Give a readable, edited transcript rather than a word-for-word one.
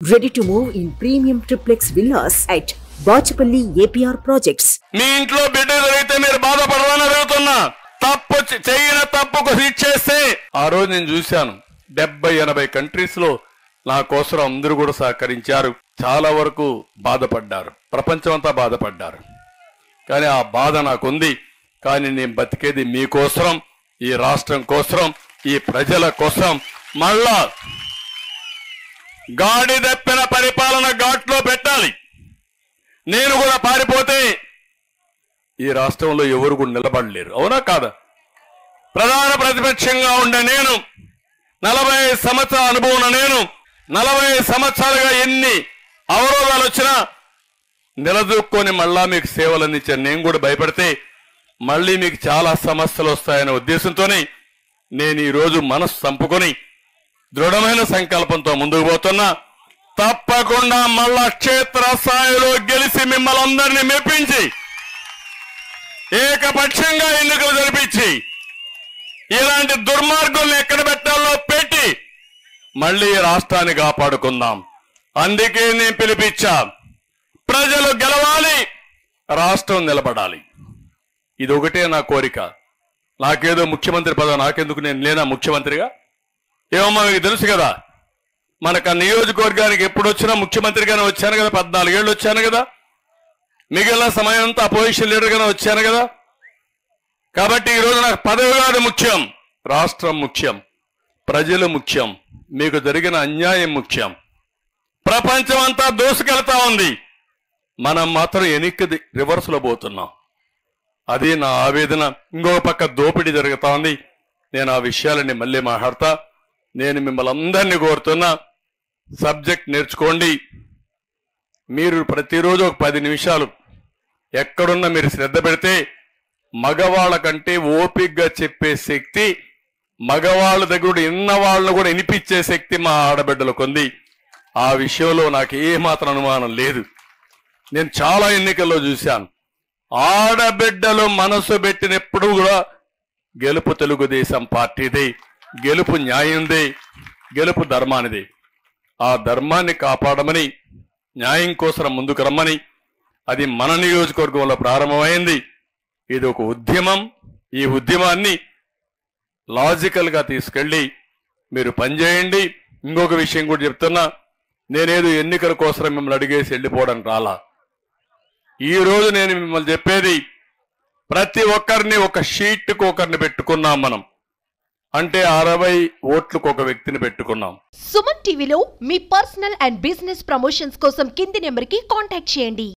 Ready to move in premium triplex villas at Bachapalli APR projects. మీ ఇంట్లో బిడ్డ జరిగితే మీరు బాధపడరని అడుగుతున్నా. తప్పు చేయన తప్పుకు శిక్షేస్తే ఆ రోజు నేను చూశాను 70-80 కంట్రీస్ లో నా కోసం అందరూ కూడా సహకరించారు. చాలా వరకు బాధపడ్డారు, ప్రపంచమంతా బాధపడ్డారు. కానీ ఆ బాధ నాకుంది. కానీ నేను బతికేది మీకోసం, ఈ రాష్ట్రం కోసం, ఈ ప్రజల కోసం. మళ్ళా గాడి దప్పిన పరిపాలన ఘాట్లో పెట్టాలి. నేను కూడా పారిపోతే ఈ రాష్ట్రంలో ఎవరు కూడా నిలబడలేరు. అవునా కాదా? ప్రధాన ప్రతిపక్షంగా ఉండే నేను, 40 సంవత్సరాల అనుభవం నేను, 40 సంవత్సరాలుగా ఎన్ని అవరోధాలు వచ్చినా నిలదొక్కుని మళ్ళా మీకు సేవలు అందించాను. నేను కూడా భయపడితే మళ్ళీ మీకు చాలా సమస్యలు వస్తాయనే ఉద్దేశంతోనే నేను ఈరోజు మనసు చంపుకొని దృఢమైన సంకల్పంతో ముందుకు పోతున్నా. తప్పకుండా మళ్ళా క్షేత్రస్థాయిలో గెలిచి మిమ్మల్ని అందరినీ మెప్పించి ఏకపక్షంగా ఎన్నికలు జరిపించి ఇలాంటి దుర్మార్గుల్ని ఎక్కడ పెట్టాలో పెట్టి మళ్ళీ రాష్ట్రాన్ని కాపాడుకుందాం. అందుకే నేను పిలిపించా. ప్రజలు గెలవాలి, రాష్ట్రం నిలబడాలి. ఇది ఒకటే నా కోరిక. నాకేదో ముఖ్యమంత్రి పదవి నాకెందుకు, నేను లేనా ముఖ్యమంత్రిగా? ఏమమ్మా మీకు తెలుసు కదా, మనకు ఆ నియోజకవర్గానికి ఎప్పుడు వచ్చినా ముఖ్యమంత్రిగానే వచ్చాను కదా, 14 ఏళ్ళు వచ్చాను కదా, మిగిలిన సమయం అంతా అపోజిషన్ లీడర్గానే వచ్చాను కదా. కాబట్టి ఈరోజు నాకు పదవి కాదు ముఖ్యం, రాష్ట్రం ముఖ్యం, ప్రజలు ముఖ్యం, మీకు జరిగిన అన్యాయం ముఖ్యం. ప్రపంచం అంతా దూసుకెళ్తా ఉంది, మనం మాత్రం వెనక్కి రివర్స్ లో పోతున్నాం. అది నా ఆవేదన. ఇంకొక పక్క దోపిడీ జరుగుతా ఉంది. నేను ఆ విషయాలని మళ్ళీ మాట్లాడతా. నేను మిమ్మల్ని అందరినీ కోరుతున్నా, సబ్జెక్ట్ నేర్చుకోండి. మీరు ప్రతిరోజు ఒక 10 నిమిషాలు ఎక్కడున్నా మీరు శ్రద్ధ పెడితే మగవాళ్ళ కంటే ఓపికగా చెప్పే శక్తి, మగవాళ్ళ దగ్గర ఇన్న వాళ్ళను కూడా వినిపించే శక్తి మా ఆడబిడ్డలకు ఉంది. ఆ విషయంలో నాకు ఏమాత్రం అనుమానం లేదు. నేను చాలా ఎన్నికల్లో చూశాను, ఆడబిడ్డలు మనసు పెట్టినప్పుడు కూడా గెలుపు తెలుగుదేశం పార్టీదే, గెలుపు న్యాయందే, గెలుపు ధర్మానిదే. ఆ ధర్మాన్ని కాపాడమని, న్యాయం కోసం ముందుకు రమ్మని, అది మన నియోజకవర్గంలో ప్రారంభమైంది. ఇది ఒక ఉద్యమం. ఈ ఉద్యమాన్ని లాజికల్ గా తీసుకెళ్లి మీరు పనిచేయండి. ఇంకొక విషయం కూడా చెప్తున్నా, నేనేదో ఎన్నికల కోసం మిమ్మల్ని అడిగేసి వెళ్ళిపోవడం రాలా. ఈ రోజు నేను మిమ్మల్ని చెప్పేది, ప్రతి ఒక్కరిని ఒక షీట్కు ఒకరిని పెట్టుకున్నాం మనం, అంటే 60 ఓట్లకు ఒక వ్యక్తిని పెట్టుకున్నాం. సుమన్ టీవీలో మీ పర్సనల్ అండ్ బిజినెస్ ప్రమోషన్స్ కోసం కింది నెంబర్కి కాంటాక్ట్ చేయండి.